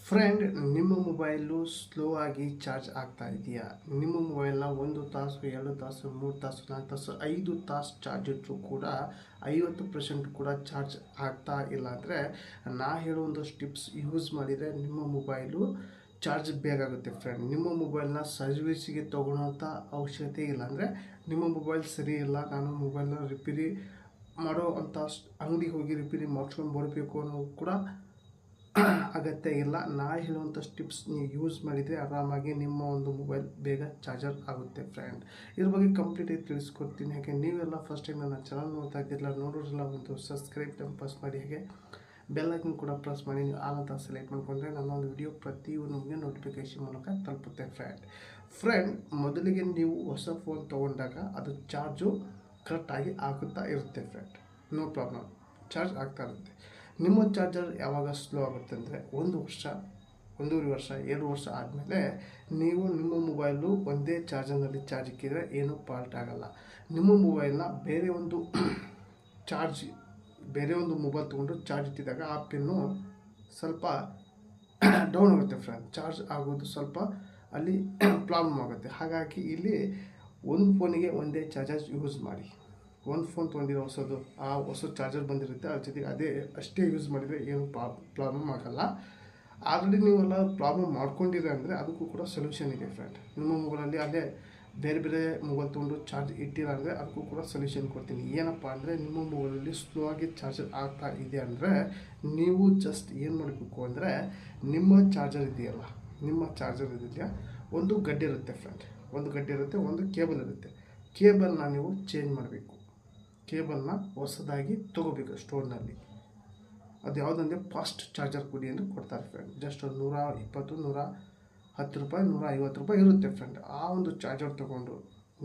Friend, ನಿಮ್ಮ mobile slow ಆಗಿ charge ಆಗ್ತಾ ಇದೆಯಾ? ನಿಮ್ಮ ಮೊಬೈಲ್ನ 1 ತಾಸು, 2 ತಾಸು, 3 ತಾಸು, 4 ತಾಸು, 5 ತಾಸು ಚಾರ್ಜ್ ಇಟ್ಟರೂ ಕೂಡ 50% ಕೂಡ ಚಾರ್ಜ್ ಆಗ್ತಾ ಇಲ್ಲ ಅಂದರೆ ನಾ ಹೇಳೋ ಒಂದಷ್ಟು ಟಿಪ್ಸ್ ಯೂಸ್ ಮಾಡಿದರೆ ನಿಮ್ಮ ಮೊಬೈಲು ಚಾರ್ಜ್ ಬೇಗ ಆಗುತ್ತೆ. ಫ್ರೆಂಡ್, ನಿಮ್ಮ ಮೊಬೈಲ್ನ ಸರ್ವಿಸಿಗೆ ತೊಗೊಳೋಂಥ ಅವಶ್ಯಕತೆ ಇಲ್ಲ. ಅಂದರೆ ನಿಮ್ಮ ಮೊಬೈಲ್ ಸರಿ ಇಲ್ಲ, ನಾನು ಮೊಬೈಲ್ನ ರಿಪೇರಿ ಮಾಡೋ ಅಂಥ ಅಂಗಡಿಗೆ ಹೋಗಿ ರಿಪೇರಿ ಮಾಡ್ಸ್ಕೊಂಡು ಬರಬೇಕು ಅನ್ನೋದು ಕೂಡ ಅಗತ್ಯ ಇಲ್ಲ. ನಾ ಹೇಳುವಂಥ ಟಿಪ್ಸ್ ನೀವು ಯೂಸ್ ಮಾಡಿದರೆ ಆರಾಮಾಗಿ ನಿಮ್ಮ ಒಂದು ಮೊಬೈಲ್ ಬೇಗ ಚಾರ್ಜರ್ ಆಗುತ್ತೆ. ಫ್ರೆಂಡ್, ಇದ್ರ ಬಗ್ಗೆ ಕಂಪ್ಲೀಟಾಗಿ ತಿಳಿಸ್ಕೊಡ್ತೀನಿ. ಹಾಗೆ ನೀವೆಲ್ಲ ಫಸ್ಟ್ ಟೈಮ್ ನನ್ನ ಚಾನಲ್ ನೋಡ್ತಾ ಇದ್ದಿಲ್ಲ, ನೋಡೋರಿಲ್ಲ, ಒಂದು ಸಬ್ಸ್ಕ್ರೈಬ್ ಪ್ರೆಸ್ ಮಾಡಿ, ಹಾಗೆ ಬೆಲ್ಲೈಕನ್ ಕೂಡ ಪ್ರೆಸ್ ಮಾಡಿ. ನೀವು ಆಲ್ ಅಂತ ಸೆಲೆಕ್ಟ್ ಮಾಡಿಕೊಂಡ್ರೆ ನನ್ನ ಒಂದು ವಿಡಿಯೋ ಪ್ರತಿಯೊಂದು ನಿಮಗೆ ನೋಟಿಫಿಕೇಶನ್ ಮೂಲಕ ತಲುಪುತ್ತೆ. ಫ್ರೆಂಡ್, ಮೊದಲಿಗೆ ನೀವು ಹೊಸ ಫೋನ್ ತೊಗೊಂಡಾಗ ಅದು ಚಾರ್ಜು ಕರೆಕ್ಟಾಗಿ ಆಗುತ್ತಾ ಇರುತ್ತೆ. ಫ್ರೆಂಡ್, ನೋ ಪ್ರಾಬ್ಲಮ್, ಚಾರ್ಜ್ ಆಗ್ತಾ ಇರುತ್ತೆ. ನಿಮ್ಮ ಚಾರ್ಜರ್ ಯಾವಾಗ ಸ್ಲೋ ಆಗುತ್ತೆ ಅಂದರೆ 1 ವರ್ಷ, 1.5 ವರ್ಷ, 2 ವರ್ಷ ಆದಮೇಲೆ ನೀವು ನಿಮ್ಮ ಮೊಬೈಲು ಒಂದೇ ಚಾರ್ಜರ್ನಲ್ಲಿ ಚಾರ್ಜ್ ಇಕ್ಕಿದರೆ ಏನೂ ಫಾಲ್ಟ್ ಆಗೋಲ್ಲ. ನಿಮ್ಮ ಮೊಬೈಲ್ನ ಬೇರೆ ಒಂದು ಮೊಬೈಲ್ ತೊಗೊಂಡು ಚಾರ್ಜ್ ಇಟ್ಟಿದಾಗ ಆ ಪಿನ್ನು ಸ್ವಲ್ಪ ಡೌನ್ ಆಗುತ್ತೆ. ಫ್ರೆಂಡ್, ಚಾರ್ಜ್ ಆಗೋದು ಸ್ವಲ್ಪ ಅಲ್ಲಿ ಪ್ರಾಬ್ಲಮ್ ಆಗುತ್ತೆ. ಹಾಗಾಗಿ ಇಲ್ಲಿ ಒಂದು ಫೋನಿಗೆ ಒಂದೇ ಚಾರ್ಜರ್ ಯೂಸ್ ಮಾಡಿ. ಒಂದು ಫೋನ್ ತೊಗೊಂಡಿರೋ ಹೊಸದು, ಆ ಹೊಸ ಚಾರ್ಜರ್ ಬಂದಿರುತ್ತೆ, ಅದ್ರ ಜೊತೆಗೆ ಅಷ್ಟೇ ಯೂಸ್ ಮಾಡಿದರೆ ಏನು ಪ್ರಾಬ್ಲಮ್ ಆಗೋಲ್ಲ. ಆಲ್ರೆಡಿ ನೀವೆಲ್ಲ ಪ್ರಾಬ್ಲಮ್ ಮಾಡ್ಕೊಂಡಿರ ಅಂದರೆ ಅದಕ್ಕೂ ಕೂಡ ಸೊಲ್ಯೂಷನ್ ಇದೆ. ಫ್ರೆಂಡ್, ನಿಮ್ಮ ಮೊಬೈಲಲ್ಲಿ ಅಲ್ಲೇ ಬೇರೆ ಬೇರೆ ಮೊಬೈಲ್ ತೊಗೊಂಡು ಚಾರ್ಜ್ ಇಟ್ಟಿಲ್ಲ ಅಂದರೆ ಅದಕ್ಕೂ ಕೂಡ ಸೊಲ್ಯೂಷನ್ ಕೊಡ್ತೀನಿ. ಏನಪ್ಪ ಅಂದರೆ, ನಿಮ್ಮ ಮೊಬೈಲಲ್ಲಿ ಸ್ಲೋ ಆಗಿ ಚಾರ್ಜರ್ ಆಗ್ತಾ ಇದೆ ಅಂದರೆ ನೀವು ಜಸ್ಟ್ ಏನು ಮಾಡಬೇಕು ಅಂದರೆ, ನಿಮ್ಮ ಚಾರ್ಜರ್ ಇದೆಯಲ್ಲ, ಒಂದು ಗಡ್ಡೆ ಇರುತ್ತೆ. ಫ್ರೆಂಡ್, ಒಂದು ಗಡ್ಡೆ ಇರುತ್ತೆ, ಒಂದು ಕೇಬಲ್ ಇರುತ್ತೆ. ಕೇಬಲ್ನ ನೀವು ಚೇಂಜ್ ಮಾಡಬೇಕು. ಕೇಬಲ್ನ ಹೊಸದಾಗಿ ತೊಗೋಬೇಕು ಸ್ಟೋರ್ನಲ್ಲಿ. ಅದು ಯಾವುದಂದರೆ ಫಾಸ್ಟ್ ಚಾರ್ಜರ್ ಕೊಡಿ ಎಂದು ಕೊಡ್ತಾರೆ. ಫ್ರೆಂಡ್, ಜಸ್ಟ್ ಒಂದು $120, $110, $150 ಇರುತ್ತೆ. ಫ್ರೆಂಡ್, ಆ ಒಂದು ಚಾರ್ಜರ್ ತೊಗೊಂಡು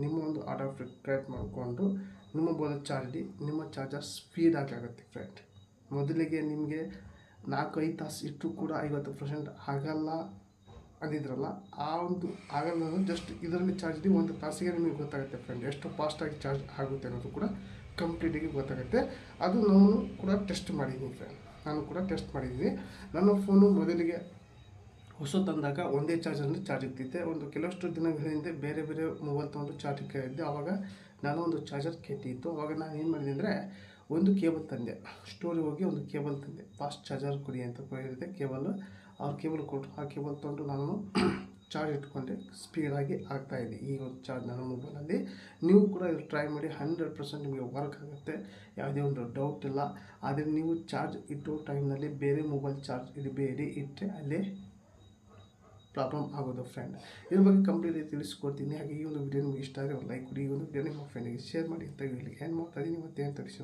ನಿಮ್ಮ ಒಂದು ಆರ್ಡರ್ ಕ್ರಿಯೇಟ್ ಮಾಡಿಕೊಂಡು ನಿಮ್ಮ ಮೊಬೈಲ್ ಚಾರ್ಜ್ ನಿಮ್ಮ ಚಾರ್ಜರ್ ಸ್ಪೀಡಾಗಿ ಆಗುತ್ತೆ. ಫ್ರೆಂಡ್, ಮೊದಲಿಗೆ ನಿಮಗೆ 4-5 ತಾಸು ಇಟ್ಟರೂ ಕೂಡ 50% ಆಗಲ್ಲ ಅಂದಿದ್ರಲ್ಲ, ಆ ಒಂದು ಆಗಲ್ಲ. ಜಸ್ಟ್ ಇದರಲ್ಲಿ ಚಾರ್ಜ್ 1 ತಾಸಿಗೆ ನಿಮಗೆ ಗೊತ್ತಾಗುತ್ತೆ. ಫ್ರೆಂಡ್, ಎಷ್ಟು ಫಾಸ್ಟಾಗಿ ಚಾರ್ಜ್ ಆಗುತ್ತೆ ಅನ್ನೋದು ಕೂಡ ಕಂಪ್ಲೀಟಾಗಿ ಗೊತ್ತಾಗುತ್ತೆ. ಅದು ನಾನು ಕೂಡ ಟೆಸ್ಟ್ ಮಾಡಿದ್ದೀನಿ. ಫ್ರೆಂಡ್, ನಾನು ಕೂಡ ಟೆಸ್ಟ್ ಮಾಡಿದ್ದೀನಿ. ನನ್ನ ಫೋನು ಮೊದಲಿಗೆ ಹೊಸ ತಂದಾಗ ಒಂದೇ ಚಾರ್ಜರ್ನಲ್ಲಿ ಚಾರ್ಜ್ ಇರ್ತಿದ್ದೆ. ಕೆಲವಷ್ಟು ದಿನಗಳ ಹಿಂದೆ ಬೇರೆ ಬೇರೆ ಮೊಬೈಲ್ ತೊಗೊಂಡು ಚಾರ್ಜ್ ಇಟ್ಟಿದ್ದೆ. ಆವಾಗ ನಾನು ಒಂದು ಚಾರ್ಜರ್ ಕೆಟ್ಟಿತ್ತು. ಆವಾಗ ನಾನು ಏನು ಮಾಡಿದೆ ಅಂದರೆ, ಒಂದು ಕೇಬಲ್ ತಂದೆ, ಸ್ಟೋರಿಗೆ ಹೋಗಿ ಒಂದು ಕೇಬಲ್ ತಂದೆ, ಫಾಸ್ಟ್ ಚಾರ್ಜರ್ ಕೊಡಿ ಅಂತ ಹೇಳಿದೆ. ಅವ್ರು ಕೇಬಲ್ ಕೊಟ್ಟರು. ಆ ಕೇಬಲ್ ತೊಗೊಂಡು ನಾನು ಚಾರ್ಜ್ ಇಟ್ಕೊಂಡೆ, ಸ್ಪೀಡಾಗಿ ಆಗ್ತಾಯಿದೆ ಈ ಒಂದು ಚಾರ್ಜ್ ನನ್ನ ಮೊಬೈಲಲ್ಲಿ. ನೀವು ಕೂಡ ಇದು ಟ್ರೈ ಮಾಡಿ, 100% ನಿಮಗೆ ವರ್ಕ್ ಆಗುತ್ತೆ, ಯಾವುದೇ ಒಂದು ಡೌಟ್ ಇಲ್ಲ. ಆದರೆ ನೀವು ಚಾರ್ಜ್ ಇಟ್ಟೋ ಟೈಮ್ನಲ್ಲಿ ಬೇರೆ ಮೊಬೈಲ್ ಚಾರ್ಜ್ ಇಡಬೇಡಿ, ಇಟ್ಟರೆ ಅಲ್ಲೇ ಪ್ರಾಬ್ಲಮ್ ಆಗೋದು. ಫ್ರೆಂಡ್, ಇದ್ರ ಬಗ್ಗೆ ಕಂಪ್ಲೀಟಾಗಿ ತಿಳಿಸ್ಕೊಡ್ತೀನಿ. ಹಾಗೆ ಈ ಒಂದು ವಿಡಿಯೋ ನಿಮಗೆ ಇಷ್ಟ ಆದರೆ ಲೈಕ್ ಕೊಡಿ. ಈ ಒಂದು ವಿಡಿಯೋ ನಿಮ್ಮ ಫ್ರೆಂಡಿಗೆ ಶೇರ್ ಮಾಡಿ ಅಂತ ಹೇಳಿ ಏನು ಮಾಡ್ತಾ ಇದ್ದೀನಿ ಮತ್ತೆ ಏನು ತಿಳಿಸಿ.